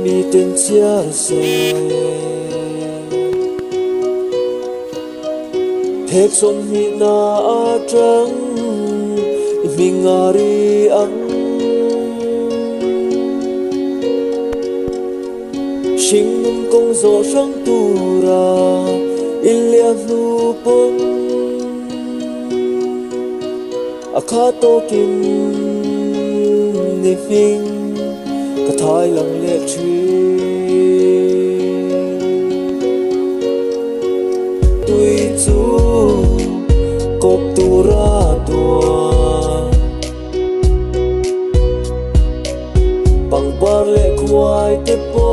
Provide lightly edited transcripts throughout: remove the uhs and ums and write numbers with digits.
mi tên chia sẻ thép son mi na trắng mình ngari ăn sinh nung công gió sáng tu ra ilia nu pon akato kim ni phing ka thai lang le chi tui chu kop tu ra tua bằng par le khuai te po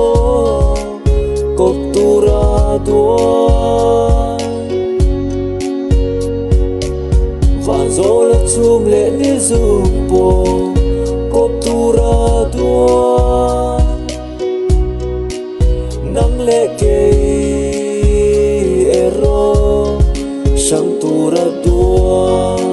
kop tu ra tua van zo la chum le ni zum po kop tu ra tua nang le ke ero sang tu ra tua